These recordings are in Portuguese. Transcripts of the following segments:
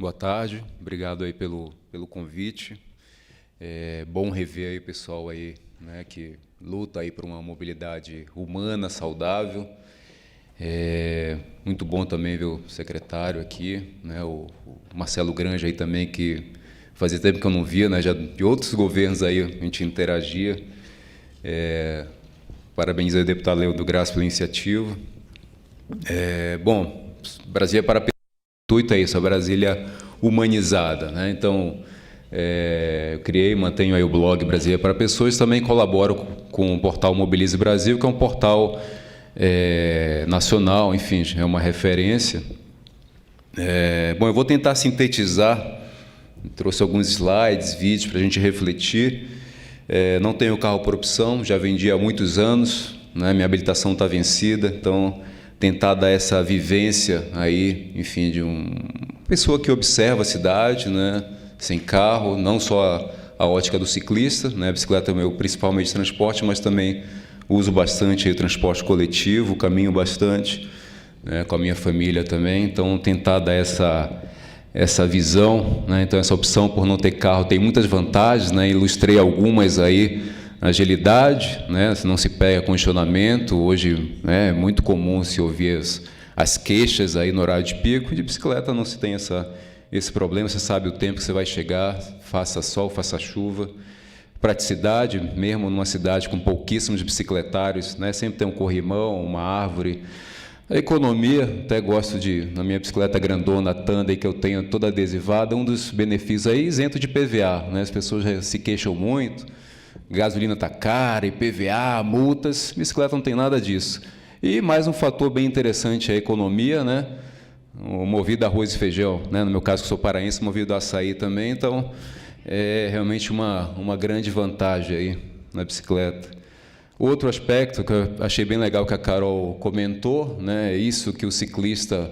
Boa tarde, obrigado aí pelo convite. É bom rever aí o pessoal aí, né, que luta aí por uma mobilidade humana, saudável. É muito bom também ver o secretário aqui, né, o Marcelo Granja aí também, que fazia tempo que eu não via, né, já de outros governos aí a gente interagia. Parabéns aí ao deputado Leandro Graça pela iniciativa. Bom, Brasília para intuito é isso, a Brasília humanizada, né? Então, eu criei e mantenho aí o blog Brasília para Pessoas, também colaboro com o portal Mobilize Brasil, que é um portal nacional, enfim, é uma referência. Bom, eu vou tentar sintetizar, trouxe alguns slides, vídeos para a gente refletir. Não tenho carro por opção, já vendi há muitos anos, né? Minha habilitação está vencida, então tentar dar essa vivência aí, enfim, de uma pessoa que observa a cidade, né, sem carro, não só a ótica do ciclista, né, a bicicleta é o meu principal meio de transporte, mas também uso bastante aí o transporte coletivo, caminho bastante, né, com a minha família também, então tentar dar essa visão, né, então essa opção por não ter carro tem muitas vantagens, né, ilustrei algumas aí. Agilidade, né? Se não se pega congestionamento, hoje é muito comum se ouvir as queixas aí no horário de pico, de bicicleta não se tem esse problema, você sabe o tempo que você vai chegar, faça sol, faça chuva. Praticidade, mesmo numa cidade com pouquíssimos bicicletários, né? Sempre tem um corrimão, uma árvore. A economia, até gosto na minha bicicleta grandona, a Tandem, que eu tenho toda adesivada, um dos benefícios aí isento de PVA, né? As pessoas se queixam muito, gasolina está cara, IPVA, multas, bicicleta não tem nada disso. E mais um fator bem interessante, a economia, né? O movido a arroz e feijão, né? No meu caso, que sou paraense, movido a açaí também, então é realmente uma grande vantagem aí na bicicleta. Outro aspecto que eu achei bem legal que a Carol comentou, né? Isso que o ciclista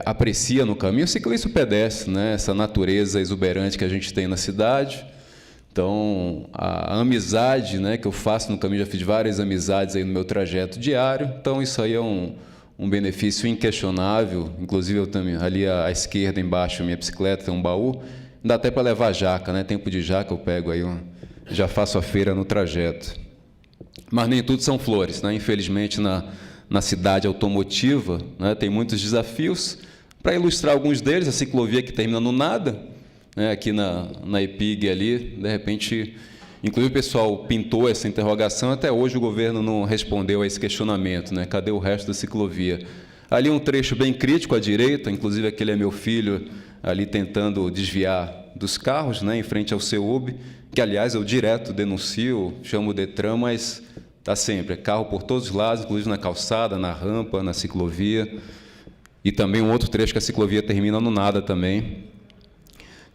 aprecia no caminho, o ciclista e o pedestre, né? Essa natureza exuberante que a gente tem na cidade. Então, a amizade, né, que eu faço no caminho, já fiz várias amizades aí no meu trajeto diário, então isso aí é um benefício inquestionável, inclusive eu também, ali à esquerda, embaixo, a minha bicicleta tem um baú, dá até para levar jaca, né, tempo de jaca eu pego aí, já faço a feira no trajeto. Mas nem tudo são flores, né, infelizmente na cidade automotiva, né, tem muitos desafios. Para ilustrar alguns deles, a ciclovia que termina no nada, aqui na EPIG ali, de repente, inclusive o pessoal pintou essa interrogação, até hoje o governo não respondeu a esse questionamento, né? Cadê o resto da ciclovia? Ali um trecho bem crítico à direita, inclusive aquele é meu filho ali tentando desviar dos carros, né, em frente ao CEUB, que aliás eu direto denuncio, chamo o Detran, mas está sempre, carro por todos os lados, inclusive na calçada, na rampa, na ciclovia, e também um outro trecho que a ciclovia termina no nada também.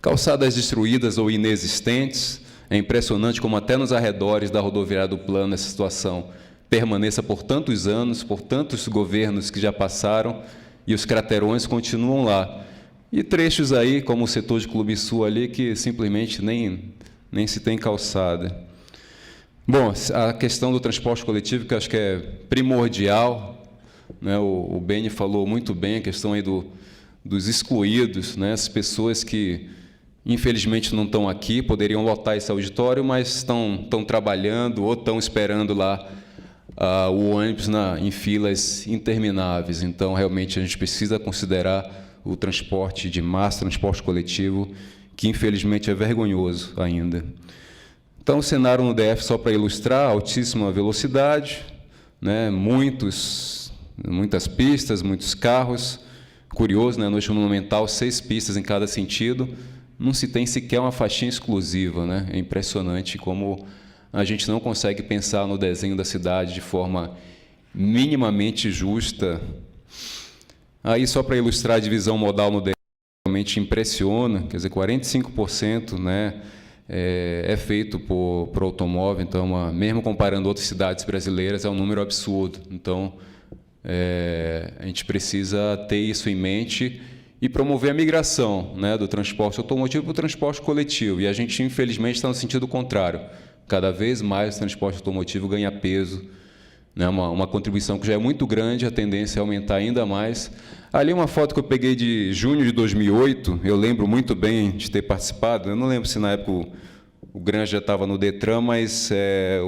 Calçadas destruídas ou inexistentes, é impressionante como até nos arredores da rodoviária do Plano essa situação permaneça por tantos anos, por tantos governos que já passaram, e os craterões continuam lá. E trechos aí, como o setor de Clube Sul ali, que simplesmente nem se tem calçada. Bom, a questão do transporte coletivo, que eu acho que é primordial, né? O Beni falou muito bem, a questão aí dos excluídos, né? As pessoas que infelizmente não estão aqui, poderiam lotar esse auditório, mas estão trabalhando ou estão esperando lá o ônibus em filas intermináveis. Então, realmente, a gente precisa considerar o transporte de massa, transporte coletivo, que infelizmente é vergonhoso ainda. Então, o cenário no DF, só para ilustrar, altíssima velocidade, né, muitas pistas, muitos carros. Curioso, né, no eixo monumental, 6 pistas em cada sentido. Não se tem sequer uma faixinha exclusiva, né? É impressionante como a gente não consegue pensar no desenho da cidade de forma minimamente justa. Aí, só para ilustrar a divisão modal no DF, realmente impressiona, quer dizer, 45%, né, é feito por automóvel, então, mesmo comparando outras cidades brasileiras, é um número absurdo. Então, a gente precisa ter isso em mente e promover a migração, né, do transporte automotivo para o transporte coletivo. E a gente, infelizmente, está no sentido contrário. Cada vez mais o transporte automotivo ganha peso né? Uma contribuição que já é muito grande, a tendência é aumentar ainda mais. Ali uma foto que eu peguei de junho de 2008, eu lembro muito bem de ter participado, eu não lembro se na época o Granja já estava no Detran, mas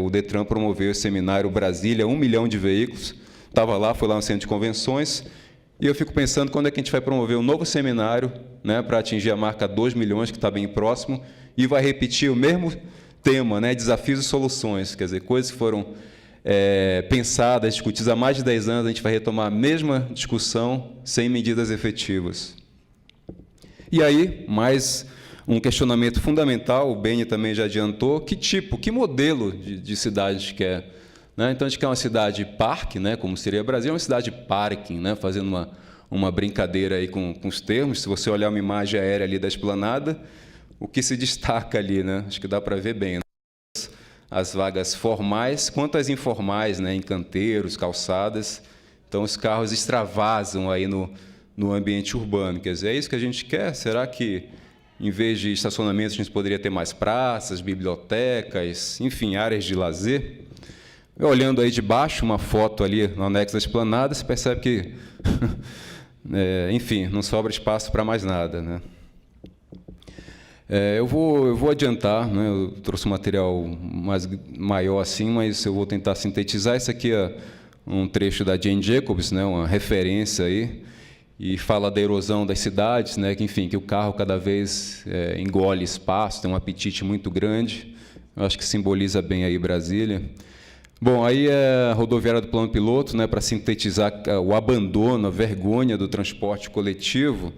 o Detran promoveu esse seminário Brasília, 1 milhão de veículos, estava lá, foi lá no centro de convenções, e eu fico pensando quando é que a gente vai promover um novo seminário, né, para atingir a marca 2 milhões, que está bem próximo, e vai repetir o mesmo tema, né, desafios e soluções, quer dizer, coisas que foram pensadas, discutidas há mais de 10 anos, a gente vai retomar a mesma discussão sem medidas efetivas. E aí, mais um questionamento fundamental, o Beni também já adiantou, que modelo de cidade a gente quer? Né? Então, a gente quer uma cidade parque, né, como seria o Brasil, uma cidade parking, né, fazendo uma brincadeira aí com os termos. Se você olhar uma imagem aérea ali da esplanada, o que se destaca ali, né? Acho que dá para ver bem, né? As vagas formais, quanto as informais, né, em canteiros, calçadas. Então, os carros extravasam aí no ambiente urbano. Quer dizer, é isso que a gente quer? Será que, em vez de estacionamentos, a gente poderia ter mais praças, bibliotecas, enfim, áreas de lazer? Olhando aí de baixo, uma foto ali no anexo da esplanada, você percebe que, enfim, não sobra espaço para mais nada, né? Eu vou adiantar, né? Eu trouxe um material maior assim, mas eu vou tentar sintetizar. Isso aqui é um trecho da Jane Jacobs, né? Uma referência aí, e fala da erosão das cidades, né? Que, enfim, que o carro cada vez engole espaço, tem um apetite muito grande. Eu acho que simboliza bem aí Brasília. Bom, aí é a rodoviária do plano piloto, né? Para sintetizar o abandono, a vergonha do transporte coletivo.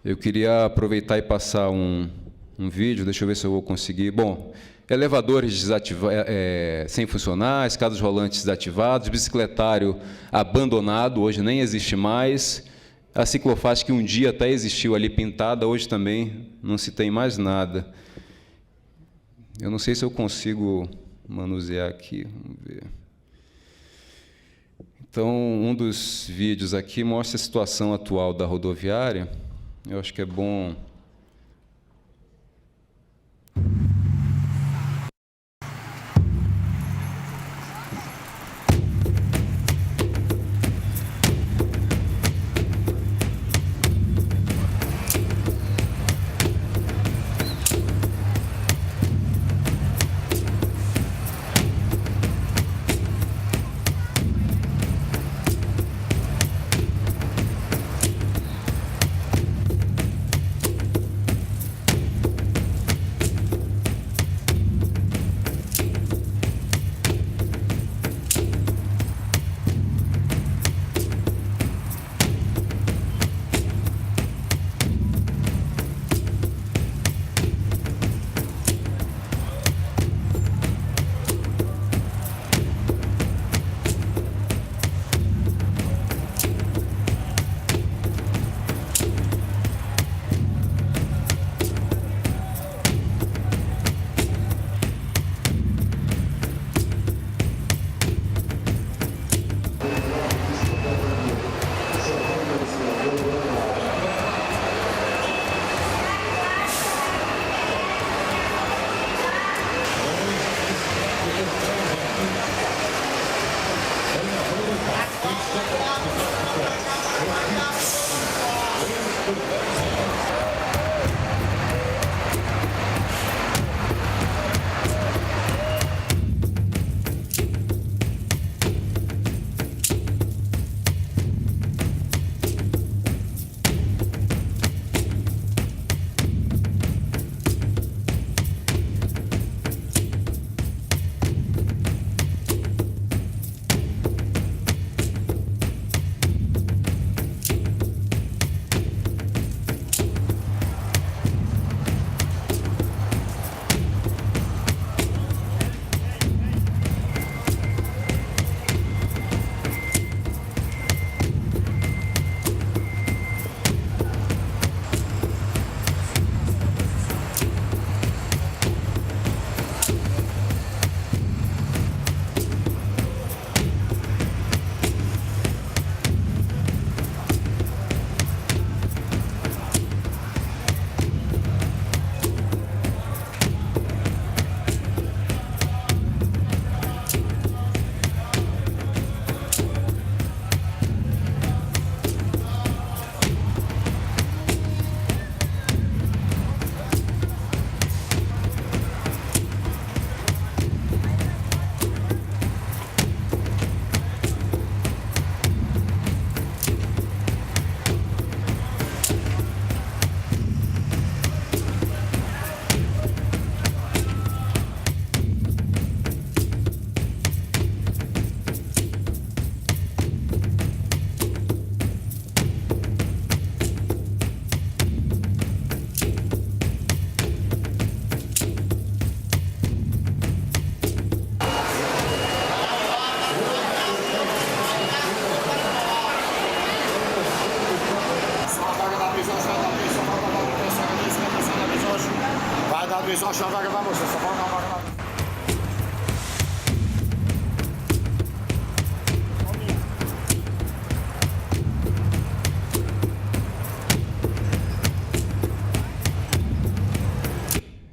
Eu queria aproveitar e passar um vídeo, deixa eu ver se eu vou conseguir. Bom, elevadores sem funcionar, escadas rolantes desativados, bicicletário abandonado, hoje nem existe mais. A ciclofaixa que um dia até existiu ali pintada, hoje também não se tem mais nada. Eu não sei se eu consigo manusear aqui, vamos ver. Então, um dos vídeos aqui mostra a situação atual da rodoviária. Eu acho que é bom...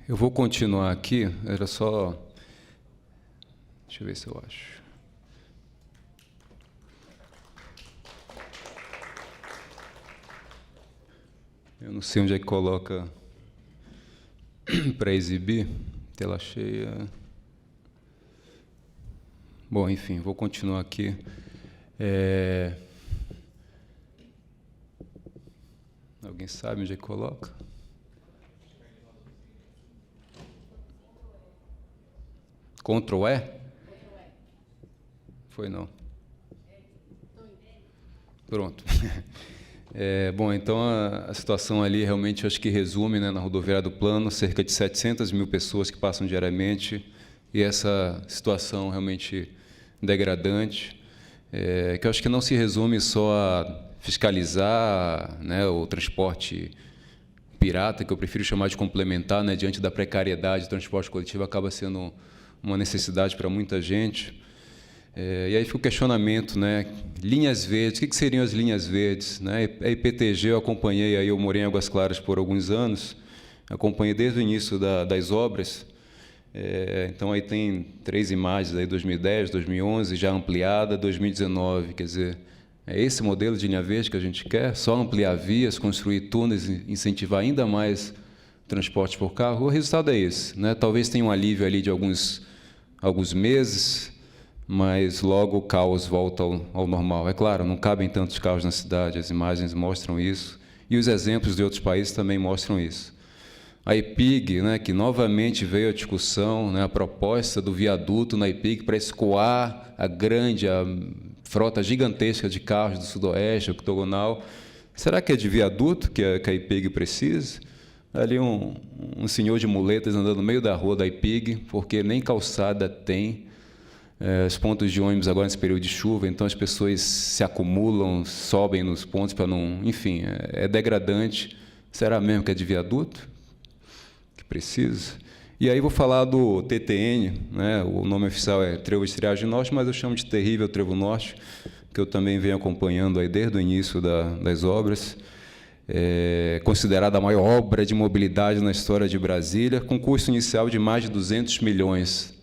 Eu vou continuar aqui, era só... Deixa eu ver se eu acho. Eu não sei onde é que coloca para exibir, tela cheia. Bom, enfim, vou continuar aqui. Alguém sabe onde é que coloca? Ctrl E? Foi não. Pronto. Bom, então a situação ali realmente acho que resume, né, na rodoviária do Plano, cerca de 700 mil pessoas que passam diariamente, e essa situação realmente degradante, que eu acho que não se resume só a fiscalizar, né, o transporte pirata, que eu prefiro chamar de complementar, né, diante da precariedade do transporte coletivo, acaba sendo uma necessidade para muita gente. E aí fica o questionamento, né? Linhas verdes, o que seriam as linhas verdes? Né? A IPTG eu acompanhei, aí eu morei em Águas Claras por alguns anos, acompanhei desde o início das obras. Então aí tem 3 imagens, aí 2010, 2011, já ampliada, 2019, quer dizer, é esse modelo de linha verde que a gente quer? Só ampliar vias, construir túneis, incentivar ainda mais transporte por carro? O resultado é esse, né? Talvez tenha um alívio ali de alguns meses, mas logo o caos volta ao normal. É claro, não cabem tantos carros na cidade, as imagens mostram isso, e os exemplos de outros países também mostram isso. A EPIG, né, que novamente veio à discussão, né, a proposta do viaduto na EPIG para escoar a frota gigantesca de carros do Sudoeste, octogonal. Será que é de viaduto que a EPIG precisa? Ali um senhor de muletas andando no meio da rua da EPIG, porque nem calçada tem. Os pontos de ônibus agora nesse período de chuva, então as pessoas se acumulam, sobem nos pontos para não... Enfim, é degradante. Será mesmo que é de viaduto que precisa? E aí vou falar do TTN, né? O nome oficial é Trevo de Triagem Norte, mas eu chamo de Terrível Trevo Norte, que eu também venho acompanhando aí desde o início das obras. Considerada a maior obra de mobilidade na história de Brasília, com custo inicial de mais de 200 milhões.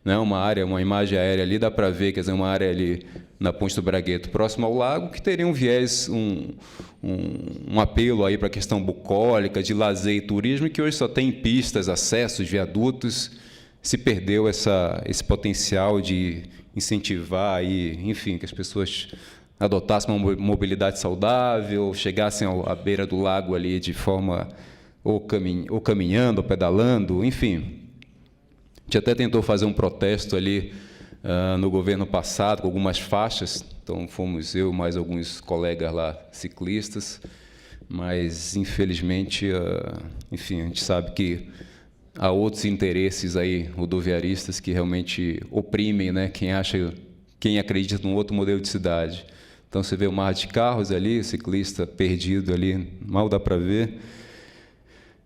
Né, uma imagem aérea ali, dá para ver, quer dizer, uma área ali na Ponte do Bragueto, próximo ao lago, que teria um viés, um apelo aí para a questão bucólica, de lazer e turismo, que hoje só tem pistas, acessos, viadutos. Se perdeu esse potencial de incentivar, aí, enfim, que as pessoas adotassem uma mobilidade saudável, chegassem à beira do lago ali de forma ou caminhando, ou pedalando, enfim. A gente até tentou fazer um protesto ali no governo passado, com algumas faixas, então fomos eu mais alguns colegas lá, ciclistas, mas, infelizmente, enfim, a gente sabe que há outros interesses aí rodoviaristas que realmente oprimem, né, quem acredita num outro modelo de cidade. Então, você vê o mar de carros ali, ciclista perdido ali, mal dá para ver.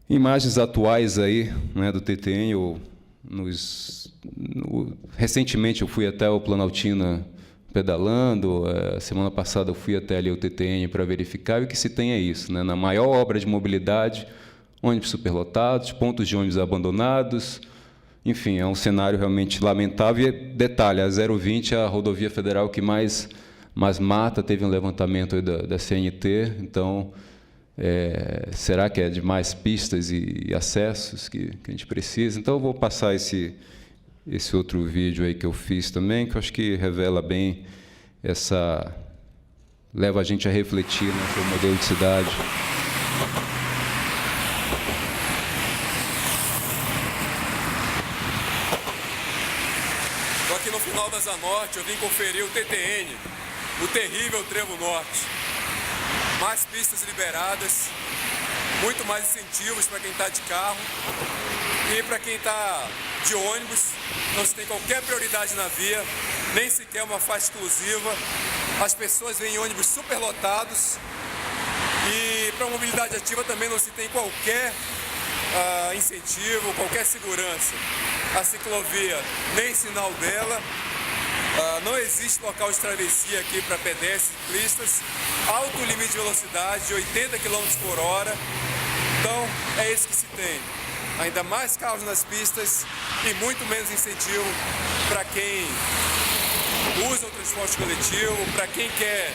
Imagens atuais aí, né, do TTN, recentemente eu fui até o Planaltina pedalando, semana passada eu fui até ali o TTN para verificar, e o que se tem é isso, né? Na maior obra de mobilidade, ônibus superlotados, pontos de ônibus abandonados, enfim, é um cenário realmente lamentável. E, detalhe, a 020 é a rodovia federal que mais mata, teve um levantamento aí da CNT, então... será que é de mais pistas e acessos que a gente precisa? Então, eu vou passar esse outro vídeo aí que eu fiz também, que eu acho que revela bem leva a gente a refletir, né, sobre o modelo de cidade. Estou aqui no final da Zanorte, eu vim conferir o TTN, o Terrível Trevo Norte. Mais pistas liberadas, muito mais incentivos para quem está de carro, e para quem está de ônibus, não se tem qualquer prioridade na via, nem sequer uma faixa exclusiva. As pessoas vêm em ônibus superlotados, e para a mobilidade ativa também não se tem qualquer incentivo, qualquer segurança. A ciclovia, nem sinal dela. Não existe local de travessia aqui para pedestres e ciclistas. Alto limite de velocidade de 80 km por hora. Então, é isso que se tem. Ainda mais carros nas pistas e muito menos incentivo para quem usa o transporte coletivo, para quem quer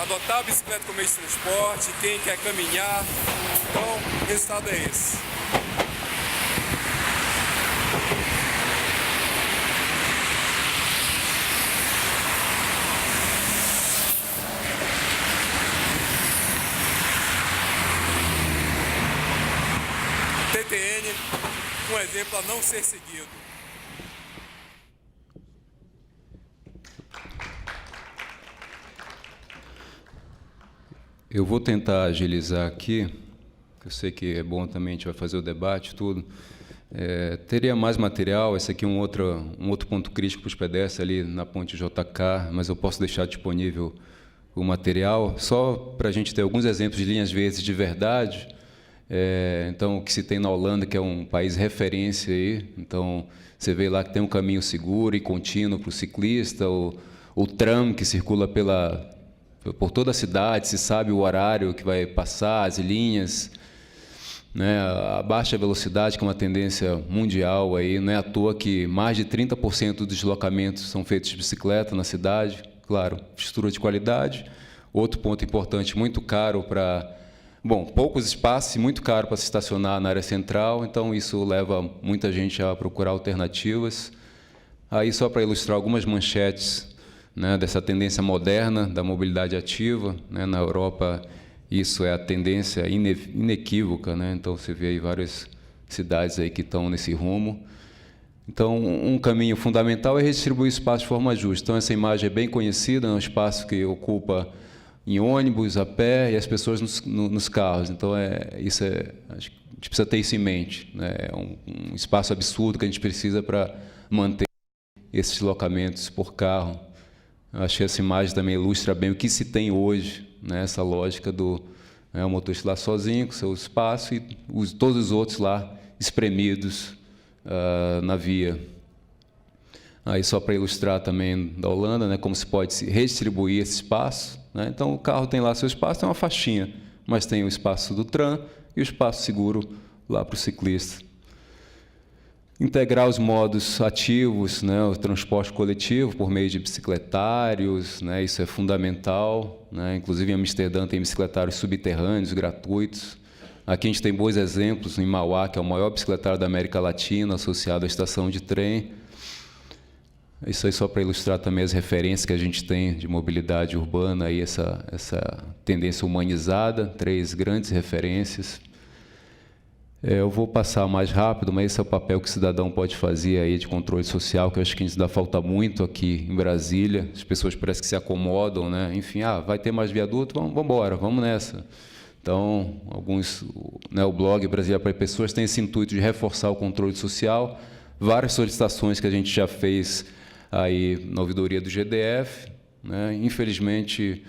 adotar a bicicleta como meio de transporte, quem quer caminhar. Então, o resultado é esse. TTN, um exemplo a não ser seguido. Eu vou tentar agilizar aqui, eu sei que é bom também, a gente vai fazer o debate, tudo. Teria mais material, esse aqui é um outro ponto crítico para os pedestres ali na ponte JK, mas eu posso deixar disponível o material, só para a gente ter alguns exemplos de linhas verdes de verdade. Então, o que se tem na Holanda, que é um país referência aí, então você vê lá que tem um caminho seguro e contínuo para o ciclista, o tram que circula por toda a cidade, se sabe o horário que vai passar, as linhas, né, a baixa velocidade, que é uma tendência mundial aí, não é à toa que mais de 30% dos deslocamentos são feitos de bicicleta na cidade, claro, estrutura de qualidade. Outro ponto importante, muito caro para, poucos espaços e muito caro para se estacionar na área central, então isso leva muita gente a procurar alternativas. Aí, só para ilustrar algumas manchetes, né, dessa tendência moderna da mobilidade ativa, né, na Europa isso é a tendência inequívoca, né, então você vê aí várias cidades aí que estão nesse rumo. Então, um caminho fundamental é redistribuir o espaço de forma justa. Então, essa imagem é bem conhecida, é um espaço que ocupa em ônibus, a pé e as pessoas nos carros. Então, acho que a gente precisa ter isso em mente, né, é um espaço absurdo que a gente precisa para manter esses deslocamentos por carro. Acho que essa imagem também ilustra bem o que se tem hoje, né, essa lógica do o motorista lá sozinho, com seu espaço, e todos os outros lá espremidos na via. Aí, só para ilustrar também da Holanda, né, como se pode se redistribuir esse espaço, né? Então, o carro tem lá seu espaço, tem uma faixinha, mas tem o espaço do tram e o espaço seguro lá para o ciclista. Integrar os modos ativos, né, o transporte coletivo por meio de bicicletários, né, isso é fundamental, né, inclusive em Amsterdã tem bicicletários subterrâneos gratuitos. Aqui a gente tem bons exemplos em Mauá, que é o maior bicicletário da América Latina, associado à estação de trem. Isso aí só para ilustrar também as referências que a gente tem de mobilidade urbana, aí essa tendência humanizada, 3 grandes referências. Eu vou passar mais rápido, mas esse é o papel que o cidadão pode fazer aí de controle social, que eu acho que ainda falta muito aqui em Brasília. As pessoas parecem que se acomodam, né? Enfim, vai ter mais viaduto, vamos embora, vamos nessa. Então, o blog Brasília para Pessoas tem esse intuito de reforçar o controle social. Várias solicitações que a gente já fez aí na ouvidoria do GDF, né? Infelizmente,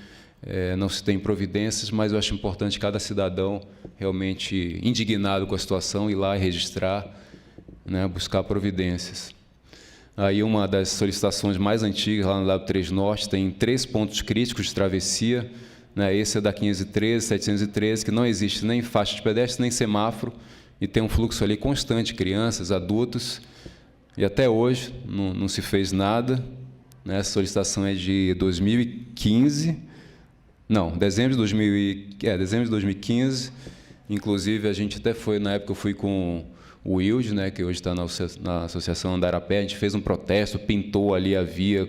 não se tem providências, mas eu acho importante cada cidadão realmente indignado com a situação ir lá e registrar, né, buscar providências. Aí uma das solicitações mais antigas, lá no Lab 3 Norte, tem 3 pontos críticos de travessia, né, esse é da 513, 713, que não existe nem faixa de pedestre, nem semáforo, e tem um fluxo ali constante de crianças, adultos, e até hoje não se fez nada, né, essa solicitação é de 2015, dezembro de 2015, inclusive a gente até foi, na época eu fui com o Wilde, né, que hoje está na Associação Andar a Pé, a gente fez um protesto, pintou ali a via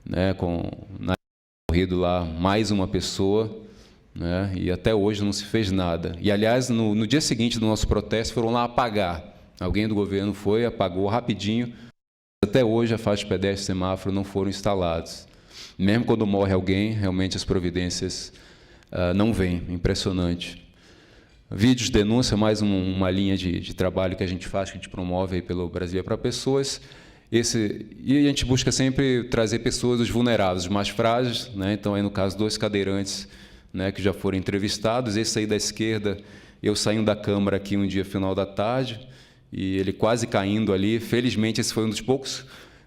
na corrido lá mais uma pessoa, né, e até hoje não se fez nada. E, aliás, no dia seguinte do nosso protesto, foram lá apagar. Alguém do governo foi, apagou rapidinho. Até hoje a faixa de pedestre e semáforo não foram instalados. Mesmo quando morre alguém, realmente as providências não vêm. Impressionante. Vídeos de denúncia, mais uma linha de trabalho que a gente faz, que a gente promove aí pelo Brasília para Pessoas. E a gente busca sempre trazer pessoas, os vulneráveis, os mais frágeis, né? Então, aí no caso, 2 cadeirantes, né, que já foram entrevistados. Esse aí da esquerda eu saindo da Câmara aqui um dia final da tarde, e ele quase caindo ali. Felizmente, esse foi um dos poucos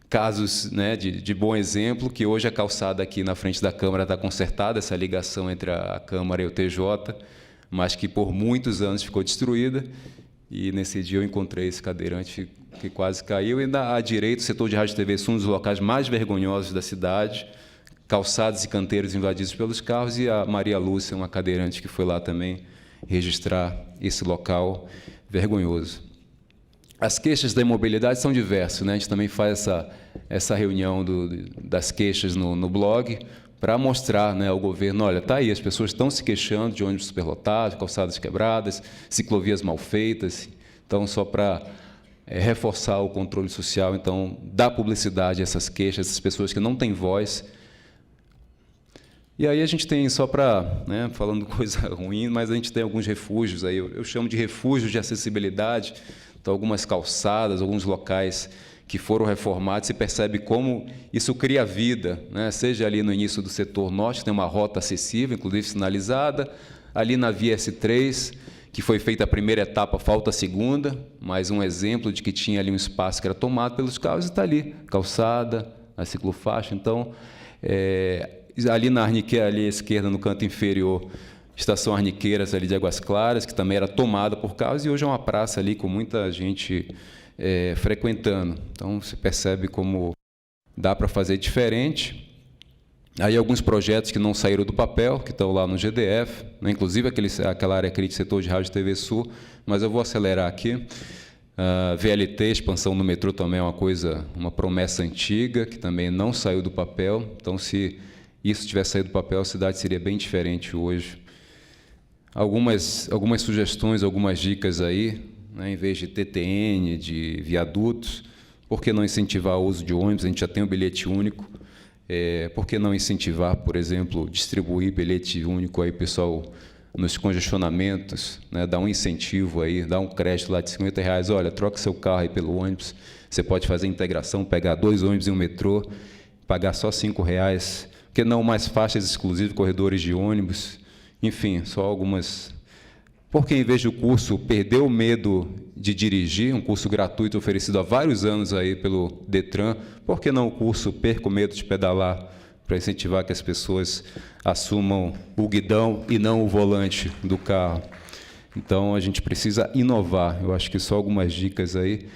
casos, né, de bom exemplo, que hoje a calçada aqui na frente da Câmara está consertada, essa ligação entre a Câmara e o TJ, mas que por muitos anos ficou destruída. E nesse dia eu encontrei esse cadeirante que quase caiu. E à direita, o setor de rádio e TV Sul, um dos locais mais vergonhosos da cidade, calçadas e canteiros invadidos pelos carros, e a Maria Lúcia, uma cadeirante que foi lá também registrar esse local vergonhoso. As queixas da imobilidade são diversas, né? A gente também faz essa reunião das queixas no blog para mostrar, né, ao governo, olha, está aí, as pessoas estão se queixando de ônibus superlotados, calçadas quebradas, ciclovias mal feitas. Então, só para reforçar o controle social, então, dar publicidade a essas queixas, essas pessoas que não têm voz. E aí a gente tem, só para, né, falando coisa ruim, mas a gente tem alguns refúgios, aí eu chamo de refúgios de acessibilidade. Então, algumas calçadas, alguns locais que foram reformados, se percebe como isso cria vida, né? Seja ali no início do setor norte, tem uma rota acessível, inclusive sinalizada, ali na via S3, que foi feita a primeira etapa, falta a segunda, mais um exemplo de que tinha ali um espaço que era tomado pelos carros, e está ali, calçada, a ciclofaixa. Então, ali na Arniqueira, ali à esquerda, no canto inferior, Estação Arniqueiras, ali de Águas Claras, que também era tomada por carros, e hoje é uma praça ali com muita gente frequentando. Então, você percebe como dá para fazer diferente. Aí, alguns projetos que não saíram do papel, que estão lá no GDF, né? Inclusive aquela área crítica, setor de rádio e TV Sul, mas eu vou acelerar aqui. VLT, expansão no metrô, também é uma promessa antiga, que também não saiu do papel. Então, se isso tivesse saído do papel, a cidade seria bem diferente hoje. Algumas sugestões, algumas dicas aí, né, em vez de TTN, de viadutos, por que não incentivar o uso de ônibus? A gente já tem o bilhete único. Por que não incentivar, por exemplo, distribuir bilhete único aí, pessoal, nos congestionamentos, né, dar um incentivo aí, dar um crédito lá de R$50, olha, troca seu carro aí pelo ônibus, você pode fazer integração, pegar 2 ônibus em um metrô, pagar só R$5, por que não mais faixas exclusivas, corredores de ônibus? Enfim, só algumas. Porque, em vez do curso perder o medo de dirigir, um curso gratuito oferecido há vários anos aí pelo Detran, por que não o curso Perca o Medo de Pedalar, para incentivar que as pessoas assumam o guidão e não o volante do carro? Então, a gente precisa inovar. Eu acho que só algumas dicas aí.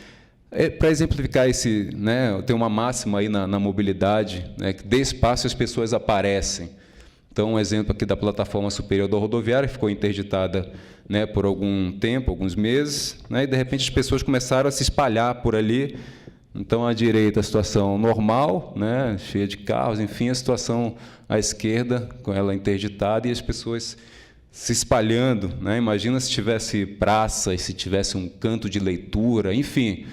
Para exemplificar esse, né, tem uma máxima aí na mobilidade, né, que dê espaço e as pessoas aparecem. Então, um exemplo aqui da plataforma superior da rodoviária, que ficou interditada, né, por algum tempo, alguns meses, né, e, de repente, as pessoas começaram a se espalhar por ali. Então, à direita, a situação normal, né, cheia de carros, enfim, a situação à esquerda, com ela interditada, e as pessoas se espalhando, né? Imagina se tivesse praça, e se tivesse um canto de leitura, enfim.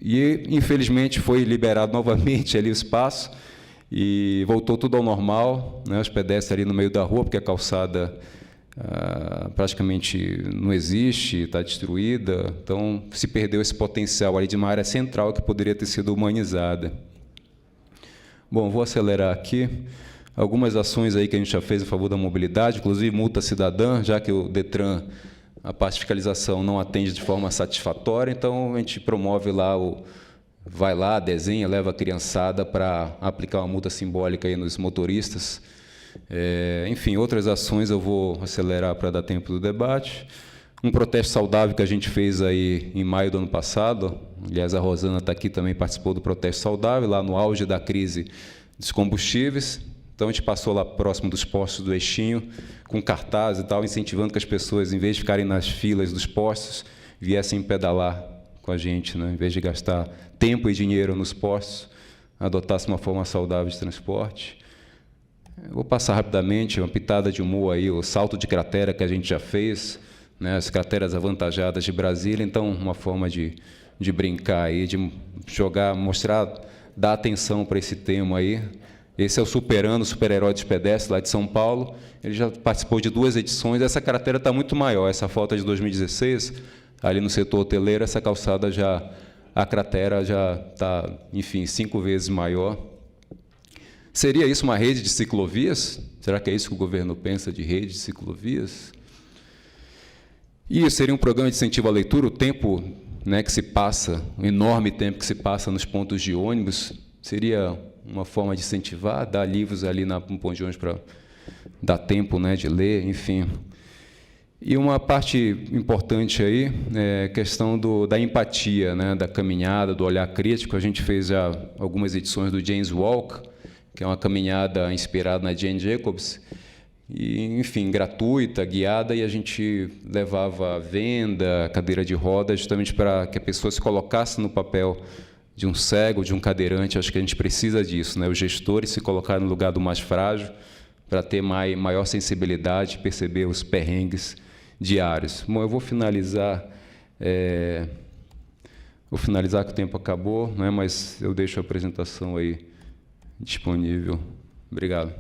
E, infelizmente, foi liberado novamente ali o espaço, e voltou tudo ao normal, né? Os pedestres ali no meio da rua, porque a calçada praticamente não existe, está destruída. Então, se perdeu esse potencial ali de uma área central que poderia ter sido humanizada. Bom, vou acelerar aqui. Algumas ações aí que a gente já fez a favor da mobilidade, inclusive multa cidadã, já que o Detran, a parte de fiscalização, não atende de forma satisfatória, então a gente promove lá vai lá, desenha, leva a criançada para aplicar uma multa simbólica aí nos motoristas. Enfim, outras ações eu vou acelerar para dar tempo do debate. Um protesto saudável que a gente fez aí em maio do ano passado, aliás, a Rosana está aqui, também participou do protesto saudável, lá no auge da crise dos combustíveis. Então, a gente passou lá próximo dos postos do Eixinho, com cartaz e tal, incentivando que as pessoas, em vez de ficarem nas filas dos postos, viessem pedalar com a gente, né? Em vez de gastar tempo e dinheiro nos postos, adotasse uma forma saudável de transporte. Vou passar rapidamente, uma pitada de humor aí, o salto de cratera que a gente já fez, né? As crateras avantajadas de Brasília, então, uma forma de brincar aí, de jogar, mostrar, dar atenção para esse tema aí. Esse é o Superando, o super-herói dos pedestres, lá de São Paulo. Ele já participou de 2 edições. Essa cratera está muito maior. Essa foto é de 2016, ali no setor hoteleiro, essa calçada a cratera já está, enfim, 5 vezes maior. Seria isso uma rede de ciclovias? Será que é isso que o governo pensa de rede de ciclovias? E seria um programa de incentivo à leitura. O tempo, né, que se passa, o enorme tempo que se passa nos pontos de ônibus, seria uma forma de incentivar, dar livros ali no ponto de ônibus para dar tempo, né, de ler, enfim. E uma parte importante aí é a questão da empatia, né, da caminhada, do olhar crítico. A gente fez já algumas edições do James Walk, que é uma caminhada inspirada na Jane Jacobs, e, enfim, gratuita, guiada, e a gente levava venda, cadeira de rodas, justamente para que a pessoa se colocasse no papel de um cego, de um cadeirante. Acho que a gente precisa disso, né? Os gestores se colocarem no lugar do mais frágil, para ter maior sensibilidade, perceber os perrengues diários. Bom, eu vou finalizar que o tempo acabou, né? Mas eu deixo a apresentação aí disponível. Obrigado.